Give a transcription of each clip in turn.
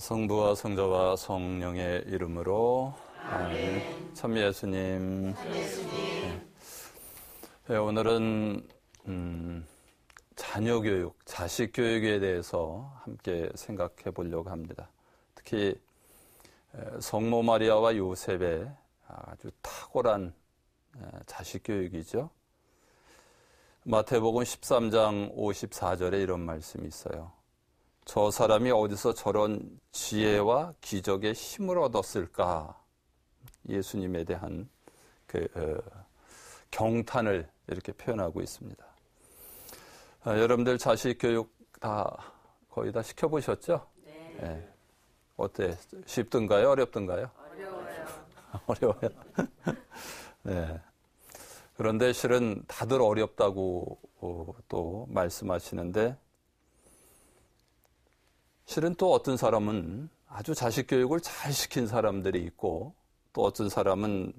성부와 성자와 성령의 이름으로 아멘. 참 예수님. 네, 오늘은 자녀 교육, 자식 교육에 대해서 함께 생각해 보려고 합니다. 특히 성모 마리아와 요셉의 아주 탁월한 자식 교육이죠. 마태복음 13장 54절에 이런 말씀이 있어요. 저 사람이 어디서 저런 지혜와 기적의 힘을 얻었을까? 예수님에 대한 경탄을 이렇게 표현하고 있습니다. 여러분들 자식 교육 거의 다 시켜보셨죠? 네. 네. 어때? 쉽던가요? 어렵던가요? 어려워요. 어려워요. 네. 그런데 실은 다들 어렵다고 또 말씀하시는데, 실은 또 어떤 사람은 아주 자식 교육을 잘 시킨 사람들이 있고, 또 어떤 사람은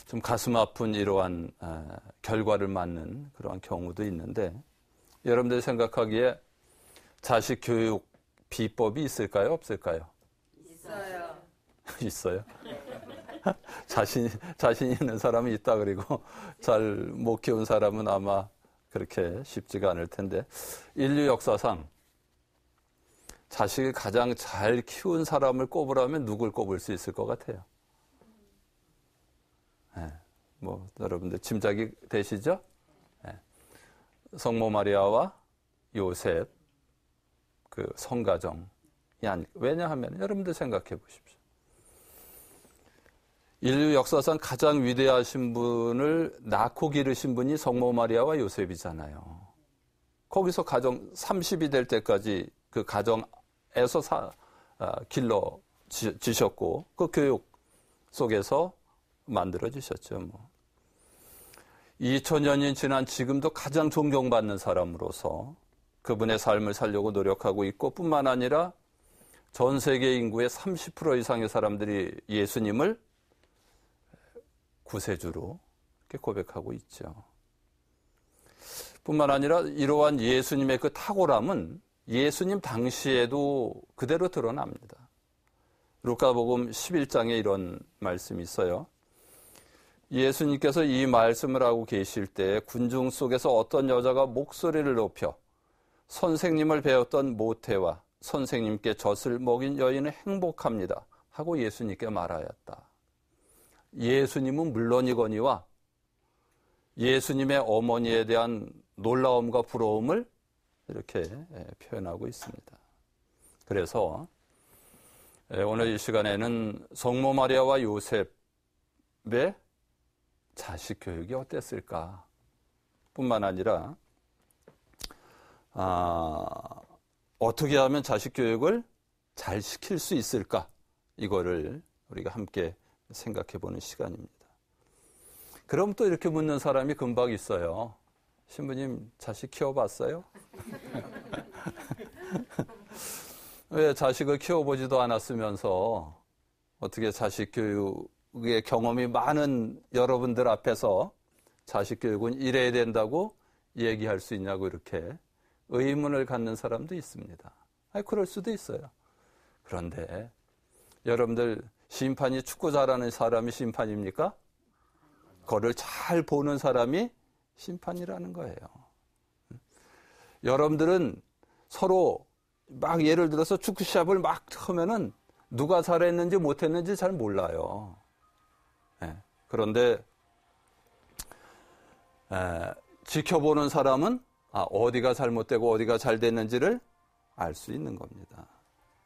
좀 가슴 아픈 이러한 결과를 맞는 그러한 경우도 있는데, 여러분들이 생각하기에 자식 교육 비법이 있을까요? 없을까요? 있어요. 있어요? 자신 있는 사람은 있다 그리고 잘 못 키운 사람은 아마 그렇게 쉽지가 않을 텐데, 인류 역사상 자식을 가장 잘 키운 사람을 꼽으라면 누굴 꼽을 수 있을 것 같아요? 네, 여러분들 짐작이 되시죠? 네. 성모 마리아와 요셉, 그 성가정이 왜냐하면 여러분들 생각해 보십시오. 인류 역사상 가장 위대하신 분을 낳고 기르신 분이 성모 마리아와 요셉이잖아요. 거기서 가정 30이 될 때까지 그 가정에서 길러지셨고 그 교육 속에서 만들어지셨죠. 2000년이 지난 지금도 가장 존경받는 사람으로서 그분의 삶을 살려고 노력하고 있고, 뿐만 아니라 전 세계 인구의 30% 이상의 사람들이 예수님을 구세주로 이렇게 고백하고 있죠. 뿐만 아니라 이러한 예수님의 그 탁월함은 예수님 당시에도 그대로 드러납니다. 루카복음 11장에 이런 말씀이 있어요. 예수님께서 이 말씀을 하고 계실 때 군중 속에서 어떤 여자가 목소리를 높여 선생님을 배웠던 모태와 선생님께 젖을 먹인 여인은 행복합니다 하고 예수님께 말하였다. 예수님은 물론이거니와 예수님의 어머니에 대한 놀라움과 부러움을 이렇게 표현하고 있습니다. 그래서 오늘 이 시간에는 성모 마리아와 요셉의 자식 교육이 어땠을까? 뿐만 아니라 어떻게 하면 자식 교육을 잘 시킬 수 있을까? 이거를 우리가 함께 생각해 보는 시간입니다. 그럼 또 이렇게 묻는 사람이 금방 있어요. 신부님, 자식 키워봤어요? 왜 자식을 키워보지도 않았으면서 어떻게 자식 교육의 경험이 많은 여러분들 앞에서 자식 교육은 이래야 된다고 얘기할 수 있냐고 이렇게 의문을 갖는 사람도 있습니다. 그럴 수도 있어요. 그런데 여러분들, 심판이 축구 잘하는 사람이 심판입니까? 그거를 잘 보는 사람이 심판이라는 거예요. 여러분들은 서로 막 예를 들어서 축구 시합을 막 하면은 누가 잘했는지 못했는지 잘 몰라요. 그런데 지켜보는 사람은 어디가 잘못되고 어디가 잘 됐는지를 알 수 있는 겁니다.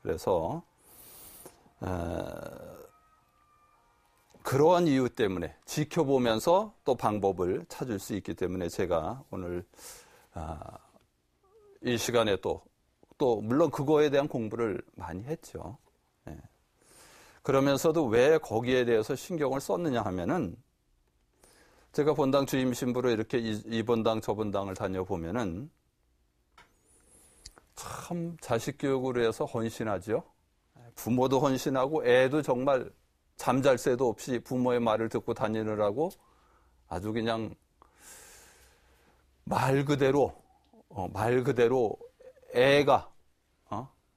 그래서 그러한 이유 때문에 지켜보면서 또 방법을 찾을 수 있기 때문에 제가 오늘 이 시간에 또 물론 그거에 대한 공부를 많이 했죠. 그러면서도 왜 거기에 대해서 신경을 썼느냐 하면은, 제가 본당 주임 신부로 이렇게 이 본당 저 본당을 다녀보면은 참 자식 교육으로 해서 헌신하죠. 부모도 헌신하고 애도 정말 잠잘 새도 없이 부모의 말을 듣고 다니느라고 아주 그냥 말 그대로 애가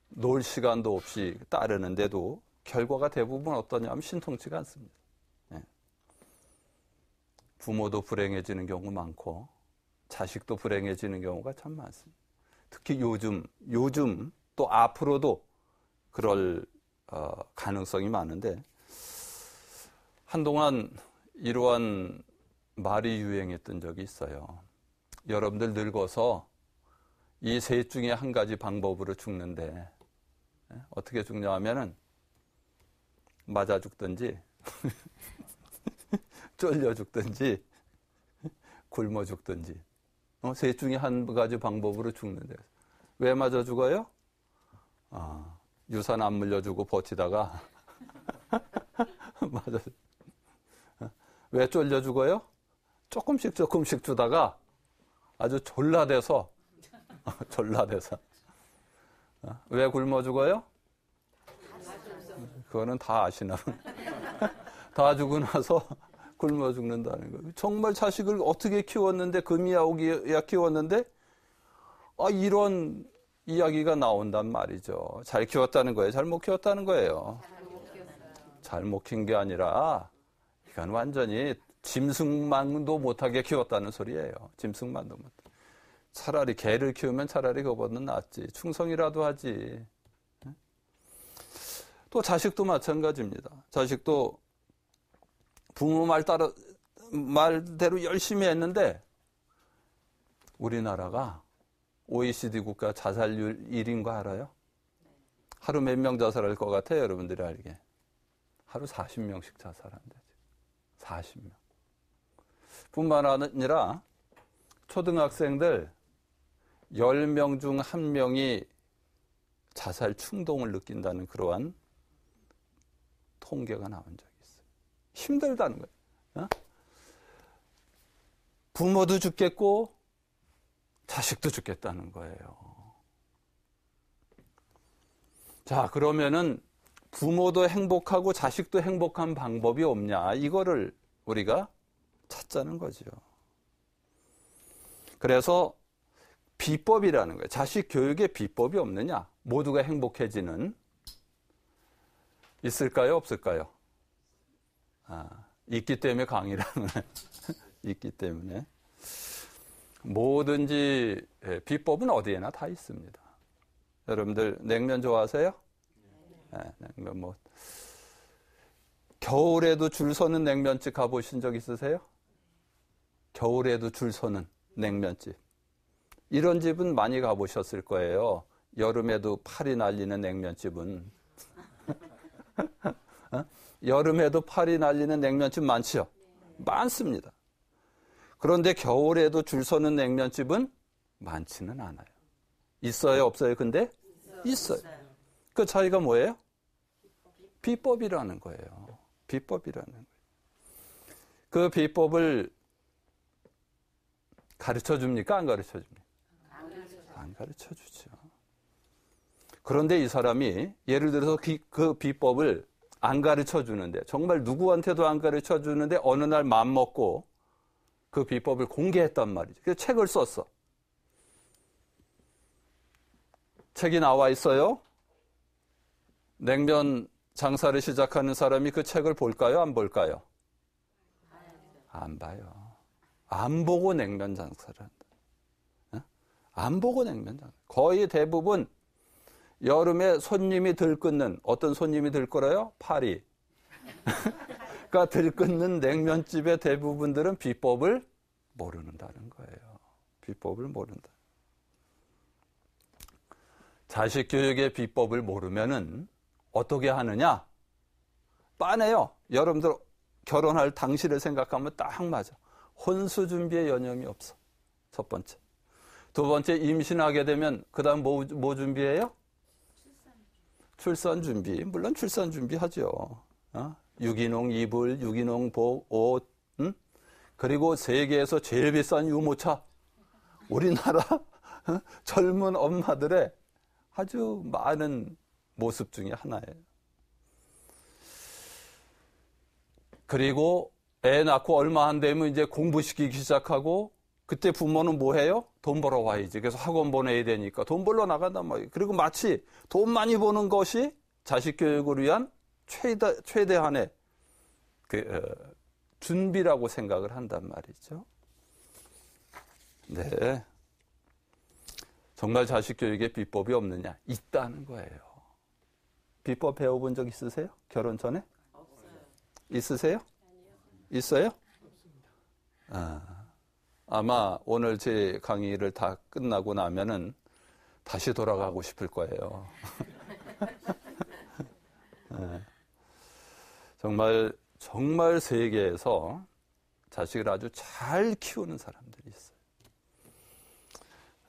놀 시간도 없이 따르는데도 결과가 대부분 어떠냐면 신통치가 않습니다. 예. 부모도 불행해지는 경우 많고 자식도 불행해지는 경우가 참 많습니다. 특히 요즘 또 앞으로도 그럴 가능성이 많은데 한동안 이러한 말이 유행했던 적이 있어요. 여러분들 늙어서 이 셋 중에 한 가지 방법으로 죽는데 어떻게 죽냐 하면은 맞아 죽든지 쫄려 죽든지 굶어 죽든지 셋 중에 한 가지 방법으로 죽는데 왜 맞아 죽어요? 유산 안 물려주고 버티다가 맞아. 왜 쫄려 죽어요? 조금씩 주다가 아주 졸라대서 왜 굶어 죽어요? 그거는 다 아시나 다 죽고 나서 굶어 죽는다는 거예요. 정말 자식을 어떻게 키웠는데 금이야오기야 키웠는데 이런 이야기가 나온단 말이죠. 잘 키웠다는 거예요? 잘못 키웠다는 거예요? 잘못 키운 게 아니라 이건 완전히 짐승만도 못하게 키웠다는 소리예요. 짐승만도 못하게. 차라리 개를 키우면 차라리 그거보다는 낫지. 충성이라도 하지. 또 자식도 마찬가지입니다. 자식도 부모 말대로 열심히 했는데 우리나라가 OECD 국가 자살률 1위인 거 알아요? 하루 몇 명 자살할 것 같아요, 여러분들이 알기에? 하루 40명씩 자살한대. 40명. 뿐만 아니라 초등학생들 10명 중 1명이 자살 충동을 느낀다는 그러한 통계가 나온 적이 있어요. 힘들다는 거예요. 부모도 죽겠고 자식도 죽겠다는 거예요. 자, 그러면은 부모도 행복하고 자식도 행복한 방법이 없냐? 이거를 우리가 찾자는 거죠. 그래서 비법이라는 거예요. 자식 교육에 비법이 없느냐? 모두가 행복해지는 있을까요? 없을까요? 있기 때문에 강의라는 있기 때문에 뭐든지 비법은 어디에나 다 있습니다. 여러분들 냉면 좋아하세요? 네, 냉면 겨울에도 줄 서는 냉면집 가보신 적 있으세요? 겨울에도 줄 서는 냉면집. 이런 집은 많이 가보셨을 거예요. 여름에도 팔이 날리는 냉면집은. 여름에도 팔이 날리는 냉면집 많죠? 많습니다. 그런데 겨울에도 줄 서는 냉면집은 많지는 않아요. 있어요? 없어요? 근데? 있어요. 그 차이가 뭐예요? 비법이라는 거예요. 비법이라는 거예요. 그 비법을 가르쳐 줍니까? 안 가르쳐 줍니까? 안 가르쳐 주죠. 그런데 이 사람이 예를 들어서 그 비법을 안 가르쳐 주는데 정말 누구한테도 안 가르쳐 주는데 어느 날 맘먹고 그 비법을 공개했단 말이죠. 그래서 책을 썼어. 책이 나와 있어요. 냉면 장사를 시작하는 사람이 그 책을 볼까요? 안 볼까요? 안 봐요. 안 보고 냉면 장사를 한다. 안 보고 냉면 장사. 거의 대부분 여름에 손님이 들끓는 어떤 손님이 들끓어요? 파리. 그러니까 들끓는 냉면집의 대부분들은 비법을 모르는다는 거예요. 비법을 모른다. 자식 교육의 비법을 모르면은 어떻게 하느냐? 빤해요. 여러분들 결혼할 당시를 생각하면 딱 맞아. 혼수 준비에 여념이 없어. 첫 번째. 두 번째, 임신하게 되면 그 다음 뭐 준비해요? 출산 준비. 물론 출산 준비하죠. 유기농 이불, 유기농 옷, 그리고 세계에서 제일 비싼 유모차. 우리나라 젊은 엄마들의 아주 많은 모습 중에 하나예요. 그리고 애 낳고 얼마 안 되면 이제 공부시키기 시작하고 그때 부모는 뭐 해요? 돈 벌어 와야지. 그래서 학원 보내야 되니까 돈 벌러 나간단 말이에요. 그리고 마치 돈 많이 버는 것이 자식 교육을 위한 최대한의 준비라고 생각을 한단 말이죠. 네. 정말 자식 교육에 비법이 없느냐? 있다는 거예요. 비법 배워본 적 있으세요? 결혼 전에? 없어요. 있으세요? 아니요. 있어요? 아마 오늘 제 강의를 다 끝나고 나면은 다시 돌아가고 싶을 거예요. 네. 정말 세계에서 자식을 아주 잘 키우는 사람들이 있어요.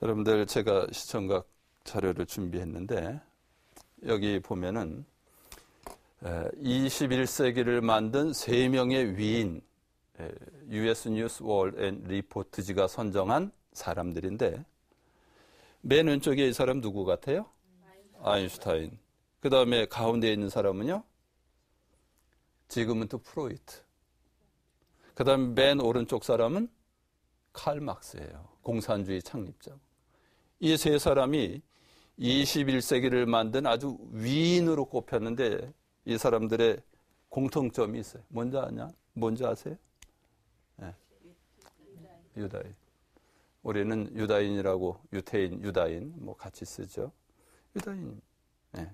여러분들, 제가 시청각 자료를 준비했는데 여기 보면은 21세기를 만든 3명의 위인, US News World and Report지가 선정한 사람들인데, 맨 왼쪽에 이 사람 누구 같아요? 아인슈타인. 그 다음에 가운데 있는 사람은요? 지그문트 프로이트. 그 다음에 맨 오른쪽 사람은 칼 막스예요. 공산주의 창립자. 이 세 사람이 21세기를 만든 아주 위인으로 꼽혔는데, 이 사람들의 공통점이 있어요. 뭔지 아세요? 네. 유다인. 우리는 유다인이라고, 유다인 뭐 같이 쓰죠. 유다인. 네.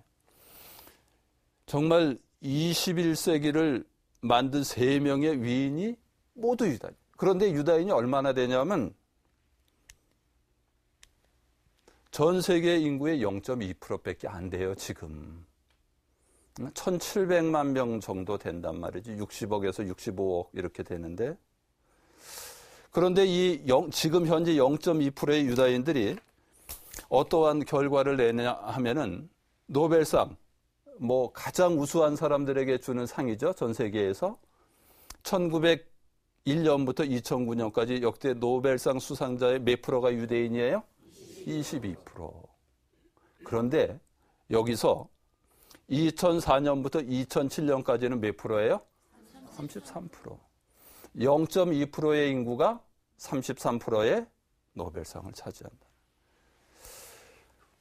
정말 21세기를 만든 3명의 위인이 모두 유다인. 그런데 유다인이 얼마나 되냐면 전 세계 인구의 0.2%밖에 안 돼요, 지금. 1,700만 명 정도 된단 말이지. 60억에서 65억 이렇게 되는데. 그런데 지금 현재 0.2%의 유다인들이 어떠한 결과를 내냐 하면은 노벨상, 뭐 가장 우수한 사람들에게 주는 상이죠, 전 세계에서. 1901년부터 2009년까지 역대 노벨상 수상자의 몇 프로가 유대인이에요? 22%. 그런데 여기서 2004년부터 2007년까지는 몇 프로예요? 33%. 0.2%의 인구가 33%의 노벨상을 차지한다.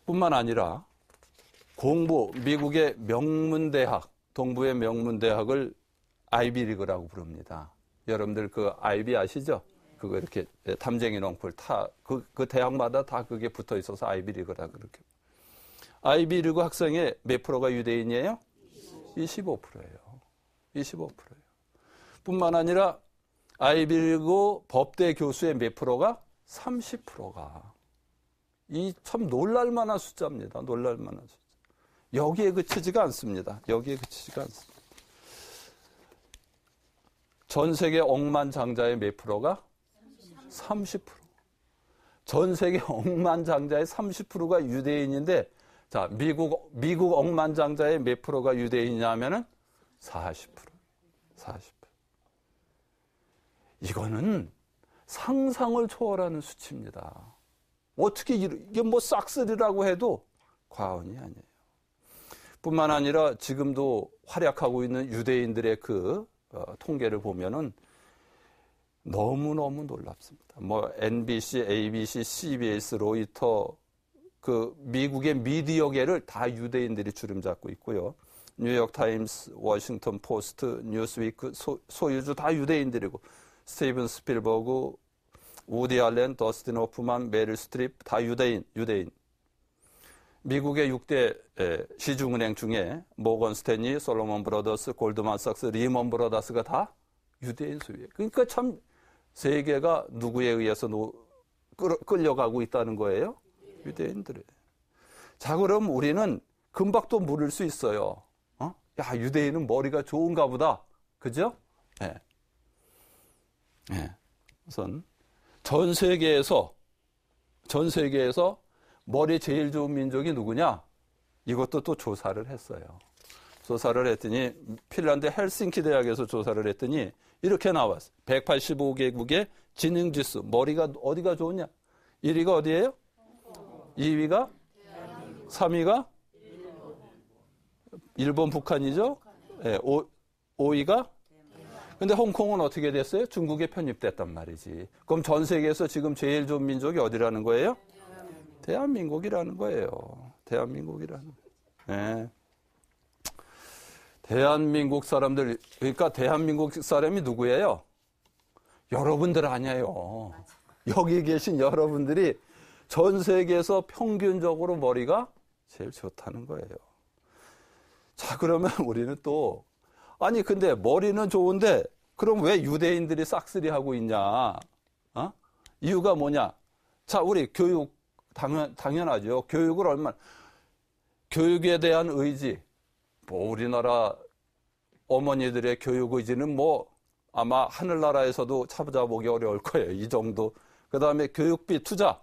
뿐만 아니라 미국의 명문대학, 동부의 명문대학을 아이비리그라고 부릅니다. 여러분들 그 아이비 아시죠? 그거 이렇게 담쟁이 넝쿨 그 대학마다 다 그게 붙어 있어서 아이비리그라 그렇게. 아이비리그 학생의 몇 프로가 유대인이에요? 25%예요. 25%예요. 뿐만 아니라 아이비리그 법대 교수의 몇 프로가? 30%가. 이 참 놀랄만한 숫자입니다. 놀랄만한 숫자. 여기에 그치지가 않습니다. 여기에 그치지가 않습니다. 전 세계 억만장자의 몇 프로가? 30%. 전 세계 억만장자의 30%가 유대인인데, 자, 미국 억만장자의 몇 프로가 유대인이냐면은 40%. 40%. 이거는 상상을 초월하는 수치입니다. 어떻게 이게 뭐 싹쓸이라고 해도 과언이 아니에요. 뿐만 아니라 지금도 활약하고 있는 유대인들의 통계를 보면은 너무너무 놀랍습니다. 뭐 NBC, ABC, CBS, 로이터 미국의 미디어계를 다 유대인들이 주름잡고 있고요. 뉴욕 타임스, 워싱턴 포스트, 뉴스위크 소유주 다 유대인들이고, 스티븐 스필버그, 우디 알렌, 더스틴 호프만, 메릴 스트립 다 유대인. 미국의 6대 시중은행 중에 모건 스탠리, 솔로몬 브라더스, 골드만삭스, 리먼 브라더스가 다 유대인 소유예요. 그러니까 참 세계가 누구에 의해서 끌려가고 있다는 거예요? 유대인들에. 자, 그럼 우리는 금방 또 물을 수 있어요. 야, 유대인은 머리가 좋은가 보다. 그죠? 네. 우선 전 세계에서 머리 제일 좋은 민족이 누구냐? 이것도 또 조사를 했어요. 조사를 했더니 핀란드 헬싱키 대학에서 조사를 했더니 이렇게 나왔어요. 185개국의 지능지수, 머리가 어디가 좋으냐? 1위가 어디예요? 2위가? 3위가? 일본, 북한이죠? 네, 5위가? 근데 홍콩은 어떻게 됐어요? 중국에 편입됐단 말이지. 그럼 전 세계에서 지금 제일 좋은 민족이 어디라는 거예요? 대한민국이라는 거예요. 대한민국이라는 거예요. 네. 대한민국 사람들, 그러니까 대한민국 사람이 누구예요? 여러분들 아니에요. 여기 계신 여러분들이 전 세계에서 평균적으로 머리가 제일 좋다는 거예요. 자, 그러면 우리는 또, 아니, 근데 머리는 좋은데, 그럼 왜 유대인들이 싹쓸이하고 있냐? 어? 이유가 뭐냐? 자, 우리 교육, 당연하죠. 교육을 얼마나, 교육에 대한 의지, 뭐, 우리나라 어머니들의 교육 의지는 뭐, 아마 하늘나라에서도 찾아보기 어려울 거예요. 이 정도. 그 다음에 교육비 투자.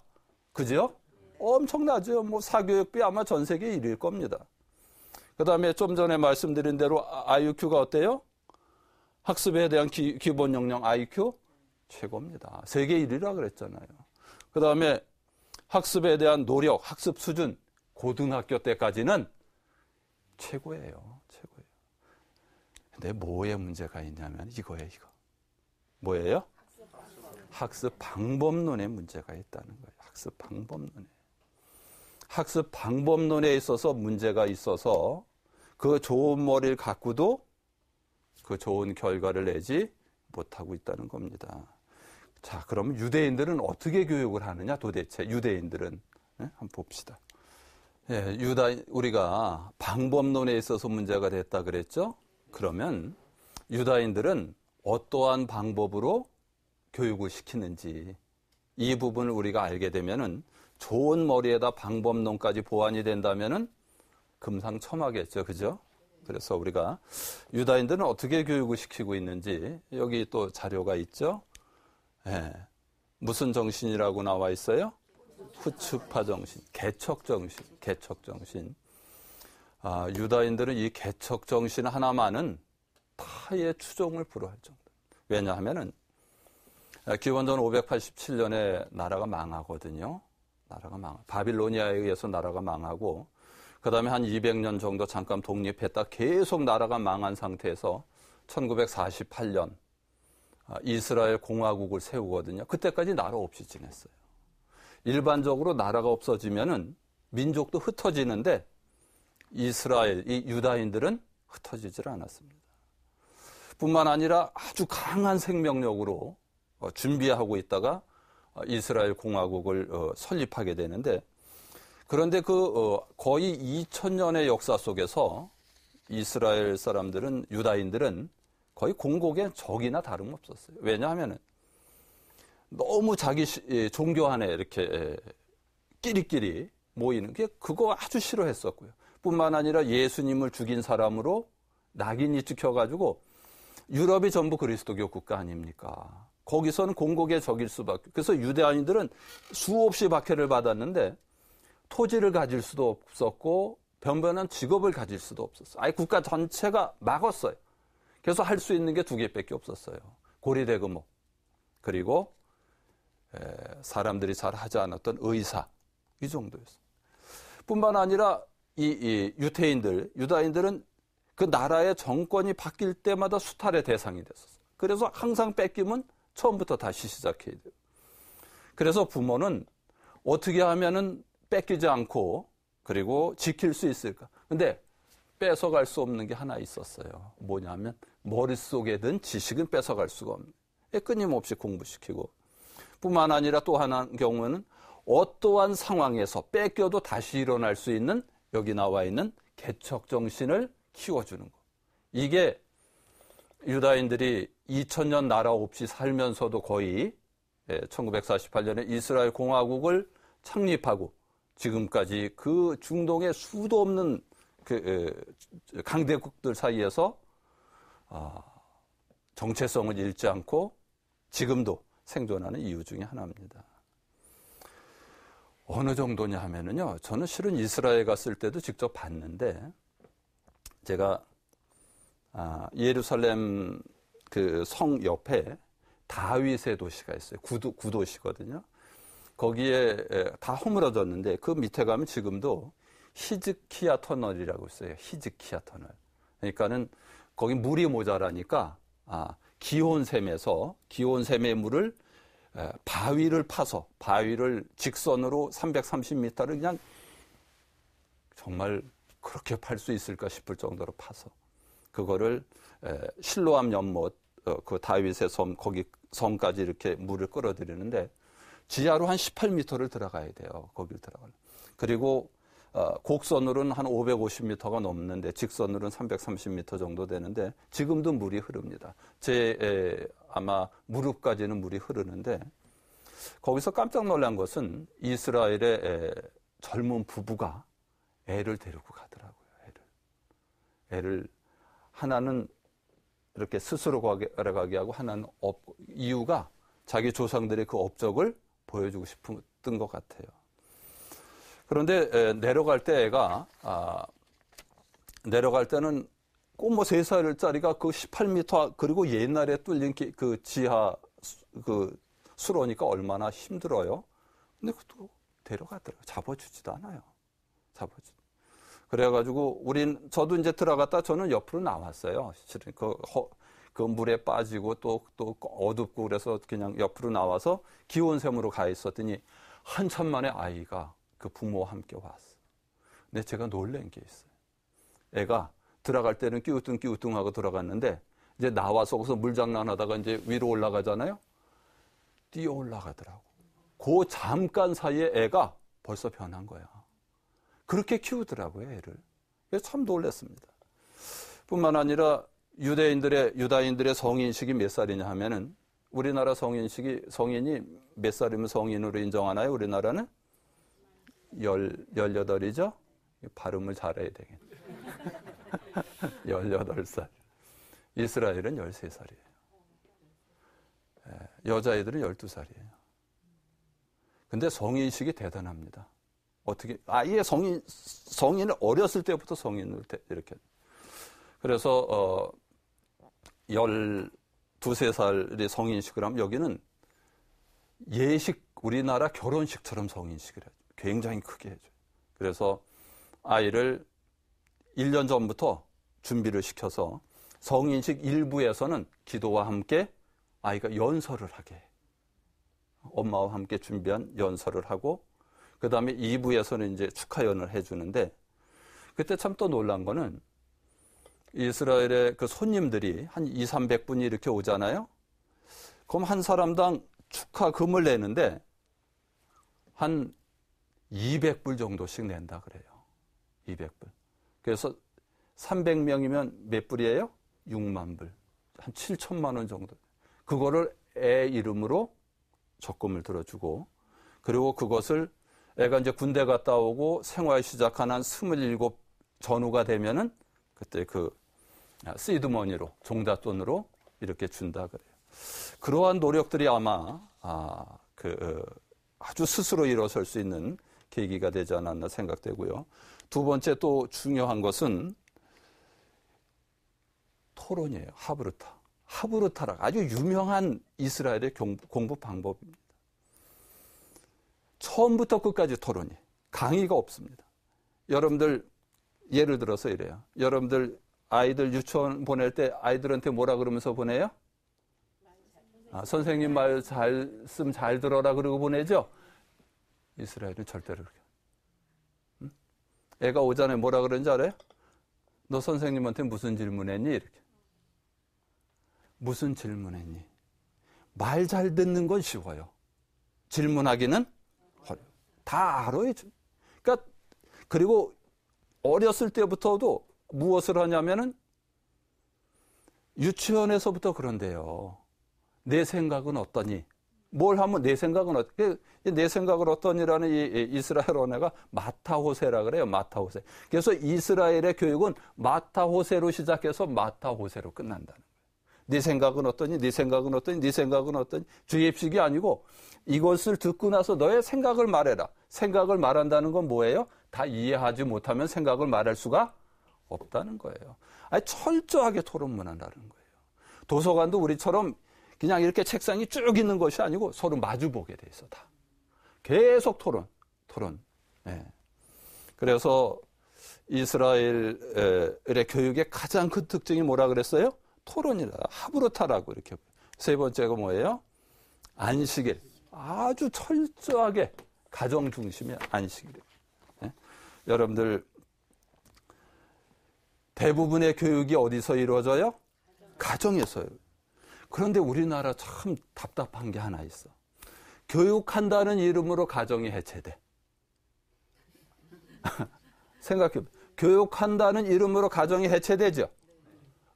그죠? 엄청나죠. 뭐, 사교육비 아마 전 세계 1위일 겁니다. 그 다음에 좀 전에 말씀드린 대로 IQ가 어때요? 학습에 대한 기본 역량 IQ 최고입니다. 세계 1위라 그랬잖아요. 그 다음에 학습에 대한 노력, 학습 수준 고등학교 때까지는 최고예요. 최고예요. 근데 뭐에 문제가 있냐면 이거예요. 이거. 뭐예요? 학습 방법론에 문제가 있다는 거예요. 학습 방법론에. 학습 방법론에 있어서 문제가 있어서 그 좋은 머리를 갖고도 그 좋은 결과를 내지 못하고 있다는 겁니다. 자, 그러면 유대인들은 어떻게 교육을 하느냐 도대체 유대인들은. 네? 한번 봅시다. 예, 우리가 방법론에 있어서 문제가 됐다 그랬죠? 그러면 유다인들은 어떠한 방법으로 교육을 시키는지 이 부분을 우리가 알게 되면은 좋은 머리에다 방법론까지 보완이 된다면은 금상첨화겠죠. 그죠? 그래서 우리가 유다인들은 어떻게 교육을 시키고 있는지 여기 또 자료가 있죠. 예. 무슨 정신이라고 나와 있어요? 후추파 정신, 개척 정신, 개척 정신. 아, 유다인들은 이 개척 정신 하나만은 타의 추종을 불허할 정도. 왜냐하면은 기원전 587년에 나라가 망하거든요. 바빌로니아에 의해서 나라가 망하고 그 다음에 한 200년 정도 잠깐 독립했다 계속 나라가 망한 상태에서 1948년 이스라엘 공화국을 세우거든요. 그때까지 나라 없이 지냈어요. 일반적으로 나라가 없어지면은 민족도 흩어지는데 이스라엘, 이 유다인들은 흩어지질 않았습니다. 뿐만 아니라 아주 강한 생명력으로 준비하고 있다가 이스라엘 공화국을 설립하게 되는데 그런데 거의 2000년의 역사 속에서 이스라엘 사람들은 유다인들은 거의 공곡의 적이나 다름없었어요. 왜냐하면은 너무 자기 종교 안에 이렇게 끼리끼리 모이는 게 그거 아주 싫어했었고요. 뿐만 아니라 예수님을 죽인 사람으로 낙인이 찍혀가지고 유럽이 전부 그리스도교 국가 아닙니까? 거기서는 공곡의 적일 수밖에. 그래서 유대인들은 수없이 박해를 받았는데 토지를 가질 수도 없었고 변변한 직업을 가질 수도 없었어요. 아예 국가 전체가 막았어요. 그래서 할 수 있는 게 두 개밖에 없었어요. 고리대금목 그리고 사람들이 잘 하지 않았던 의사 이 정도였어요. 뿐만 아니라 이 유다인들은 그 나라의 정권이 바뀔 때마다 수탈의 대상이 됐었어요. 그래서 항상 뺏기면 처음부터 다시 시작해야 돼요. 그래서 부모는 어떻게 하면은 뺏기지 않고 그리고 지킬 수 있을까? 근데 뺏어갈 수 없는 게 하나 있었어요. 뭐냐면 머릿속에 든 지식은 뺏어갈 수가 없는. 끊임없이 공부시키고 뿐만 아니라 또 하나 경우는 어떠한 상황에서 뺏겨도 다시 일어날 수 있는 여기 나와 있는 개척 정신을 키워주는 것. 이게 유다인들이 2000년 나라 없이 살면서도 거의 1948년에 이스라엘 공화국을 창립하고 지금까지 그 중동의 수도 없는 강대국들 사이에서 정체성을 잃지 않고 지금도 생존하는 이유 중에 하나입니다. 어느 정도냐 하면은요, 저는 실은 이스라엘 갔을 때도 직접 봤는데, 제가, 예루살렘 그 성 옆에 다윗의 도시가 있어요. 구도시거든요. 거기에 다 허물어졌는데, 그 밑에 가면 지금도 히즈키야 터널이라고 있어요. 히즈키야 터널. 그러니까는 거기 물이 모자라니까, 기온샘의 물을 바위를 파서 바위를 직선으로 330m를 그냥 정말 그렇게 팔 수 있을까 싶을 정도로 파서 그거를 실로암 연못 그 다윗의 섬 거기 섬까지 이렇게 물을 끌어들이는데 지하로 한 18m를 들어가야 돼요. 거길 들어가려. 그리고 곡선으로는 한 550m가 넘는데 직선으로는 330m 정도 되는데 지금도 물이 흐릅니다. 아마 무릎까지는 물이 흐르는데 거기서 깜짝 놀란 것은 이스라엘의 젊은 부부가 애를 데리고 가더라고요. 애를 하나는 이렇게 스스로 가게 하고 하나는 이유가 자기 조상들의 그 업적을 보여주고 싶었던 것 같아요. 그런데 내려갈 때 애가 내려갈 때는 꼭 뭐 3살짜리가 그 18m 그리고 옛날에 뚫린 그 지하 그 수로니까 얼마나 힘들어요. 근데 그것도 데려가더라고요. 잡아주지도 않아요. 그래가지고 저도 이제 들어갔다 저는 옆으로 나왔어요. 실은 그 물에 빠지고 또 어둡고 그래서 그냥 옆으로 나와서 기온샘으로 가 있었더니 한참 만에 아이가 그 부모와 함께 왔어. 근데 제가 놀란 게 있어요. 애가 들어갈 때는 끼우뚱하고 들어갔는데 이제 나와서 거기서 물장난하다가 이제 위로 올라가잖아요. 뛰어 올라가더라고. 그 잠깐 사이에 애가 벌써 변한 거야. 그렇게 키우더라고요, 애를. 참 놀랐습니다. 뿐만 아니라 유다인들의 성인식이 몇 살이냐 하면은 우리나라 성인이 몇 살이면 성인으로 인정하나요? 우리나라는 18이죠? 발음을 잘해야 되겠네. 18살. 이스라엘은 13살이에요. 여자애들은 12살이에요. 근데 성인식이 대단합니다. 어떻게, 아예 성인을 어렸을 때부터 성인을 이렇게. 그래서, 12~13살이 성인식을 하면 여기는 우리나라 결혼식처럼 성인식을 해요. 굉장히 크게 해줘요. 그래서 아이를 1년 전부터 준비를 시켜서 성인식 일부에서는 기도와 함께 아이가 연설을 하게 해요. 엄마와 함께 준비한 연설을 하고 그 다음에 2부에서는 이제 축하연을 해주는데 그때 참 또 놀란 거는 이스라엘의 그 손님들이 한 200~300분이 이렇게 오잖아요. 그럼 한 사람당 축하금을 내는데 한 200불 정도씩 낸다 그래요. 200불. 그래서 300명이면 몇 불이에요? 6만 불. 한 7천만 원 정도. 그거를 애 이름으로 적금을 들어주고 그리고 그것을 애가 이제 군대 갔다 오고 생활 시작한 한 27 전후가 되면은 그때 그 시드머니로 종잣돈으로 이렇게 준다 그래요. 그러한 노력들이 아마 아주 스스로 일어설 수 있는 계기가 되지 않았나 생각되고요. 두 번째 또 중요한 것은 토론이에요. 하브르타라 아주 유명한 이스라엘의 공부 방법입니다. 처음부터 끝까지 토론이 강의가 없습니다. 여러분들 예를 들어서 이래요. 여러분들 아이들 유치원 보낼 때 아이들한테 뭐라 그러면서 보내요? 선생님 말씀 잘 들어라 그러고 보내죠? 이스라엘은 절대로 그렇게. 애가 오전에 뭐라 그러는지 알아요? 너 선생님한테 무슨 질문했니? 이렇게. 무슨 질문했니? 말 잘 듣는 건 쉬워요. 질문하기는 어려워요. 다 알아요. 그러니까 그리고 어렸을 때부터도 무엇을 하냐면은 유치원에서부터 그런데요. 내 생각은 어떠니? 뭘 하면 내 생각은 어떠니? 내 생각은 어떠니라는 이 이스라엘 언어가 마타호세라 그래요. 마타호세. 그래서 이스라엘의 교육은 마타호세로 시작해서 마타호세로 끝난다는 거예요. 네 생각은 어떠니? 네 생각은 어떠니? 네 생각은 어떠니? 주입식이 아니고 이것을 듣고 나서 너의 생각을 말해라. 생각을 말한다는 건 뭐예요? 다 이해하지 못하면 생각을 말할 수가 없다는 거예요. 아니, 철저하게 토론문화라는 거예요. 도서관도 우리처럼 그냥 이렇게 책상이 쭉 있는 것이 아니고 서로 마주보게 돼 있어, 다. 계속 토론. 네. 그래서 이스라엘의 교육의 가장 큰 특징이 뭐라 그랬어요? 토론이라 하브루타라고 이렇게. 세 번째가 뭐예요? 안식일. 아주 철저하게 가정 중심의 안식일. 네? 여러분들 대부분의 교육이 어디서 이루어져요? 가정에서요. 그런데 우리나라 참 답답한 게 하나 있어. 교육한다는 이름으로 가정이 해체돼. 생각해. 교육한다는 이름으로 가정이 해체되죠.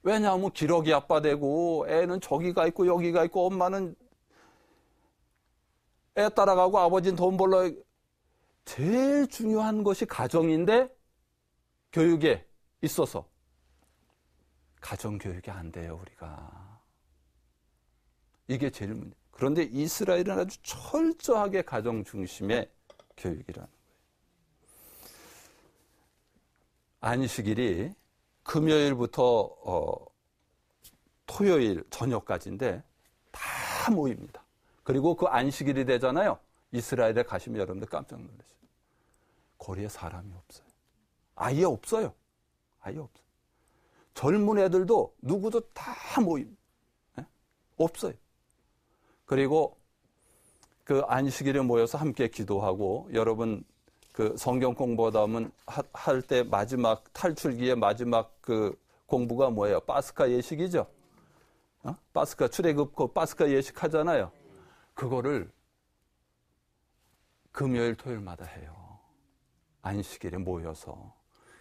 왜냐하면 기러기 아빠 되고 애는 저기가 있고 여기가 있고 엄마는 애 따라가고 아버지는 돈 벌러. 제일 중요한 것이 가정인데 교육에 있어서 가정교육이 안 돼요, 우리가. 이게 제일 문제. 그런데 이스라엘은 아주 철저하게 가정 중심의 교육이라는 거예요. 안식일이 금요일부터 토요일 저녁까지인데 다 모입니다. 그리고 그 안식일이 되잖아요. 이스라엘에 가시면 여러분들 깜짝 놀라세요. 거리에 사람이 없어요. 아예 없어요. 아예 없어요. 젊은 애들도 누구도 다 모입니다. 네? 없어요. 그리고 그 안식일에 모여서 함께 기도하고, 여러분 그 성경 공부하다 보면 할 때 마지막 탈출기의 마지막 그 공부가 뭐예요? 파스카 예식이죠. 파스카 출애굽 그 파스카 예식 하잖아요. 그거를 금요일 토요일마다 해요. 안식일에 모여서.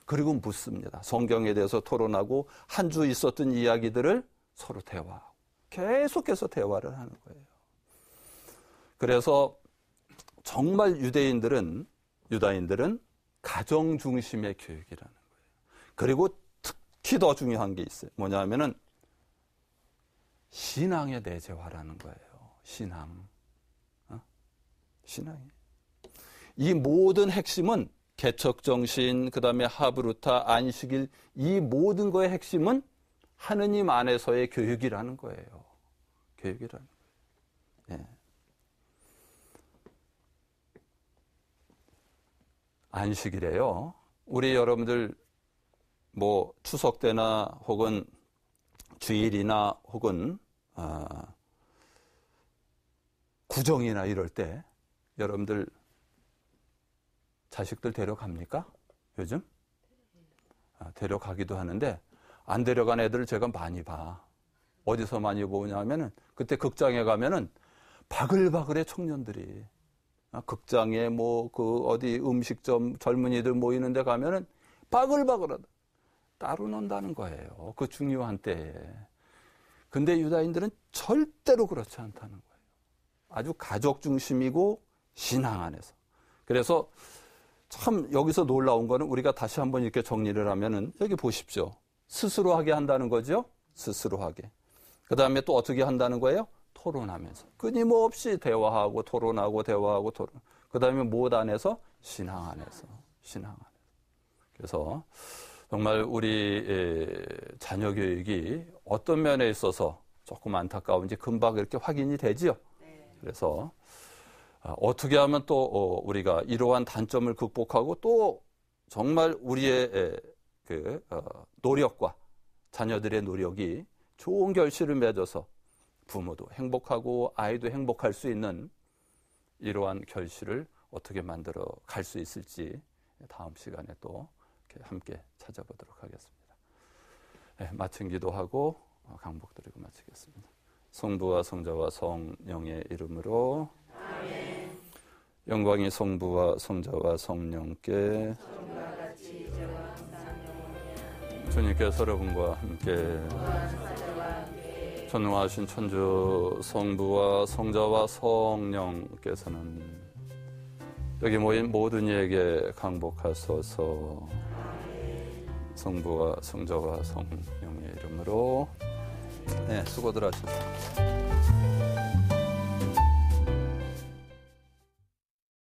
그리고 묻습니다. 성경에 대해서 토론하고 한 주 있었던 이야기들을 서로 대화하고 계속해서 대화를 하는 거예요. 그래서 정말 유다인들은 가정 중심의 교육이라는 거예요. 그리고 특히 더 중요한 게 있어요. 뭐냐면은 신앙의 내재화라는 거예요. 신앙. 신앙이. 이 모든 핵심은 개척정신, 그 다음에 하브루타, 안식일, 이 모든 거의 핵심은 하느님 안에서의 교육이라는 거예요. 교육이라는 거예요. 예. 안식일에요. 우리 여러분들 뭐 추석 때나 혹은 주일이나 혹은 구정이나 이럴 때 여러분들 자식들 데려갑니까? 요즘? 데려가기도 하는데 안 데려간 애들을 제가 많이 봐. 어디서 많이 보냐면은 그때 극장에 가면은 바글바글해 청년들이. 극장에 뭐 그 어디 음식점 젊은이들 모이는 데 가면은 바글바글하다. 따로 논다는 거예요. 그 중요한 때에. 근데 유다인들은 절대로 그렇지 않다는 거예요. 아주 가족 중심이고 신앙 안에서. 그래서 참 여기서 놀라운 거는 우리가 다시 한번 이렇게 정리를 하면은 여기 보십시오. 스스로 하게 한다는 거죠. 스스로 하게. 그 다음에 또 어떻게 한다는 거예요? 토론하면서. 끊임없이 대화하고 토론하고 대화하고 토론. 그 다음에 무엇 안에서? 신앙 안에서. 신앙 안에서. 그래서 정말 우리 자녀 교육이 어떤 면에 있어서 조금 안타까운지 금방 이렇게 확인이 되지요. 그래서 어떻게 하면 또 우리가 이러한 단점을 극복하고 또 정말 우리의 그 노력과 자녀들의 노력이 좋은 결실을 맺어서 부모도 행복하고 아이도 행복할 수 있는 이러한 결실을 어떻게 만들어 갈 수 있을지 다음 시간에 또 함께 찾아보도록 하겠습니다. 네, 마친 기도하고 강복드리고 마치겠습니다. 성부와 성자와 성령의 이름으로 아멘. 영광이 성부와 성자와 성령께 주님께서 여러분과 함께 전능하신 천주 성부와 성자와 성령께서는 여기 모인 모든 이에게 강복하소서. 성부와 성자와 성령의 이름으로. 네, 수고들 하셨습니다.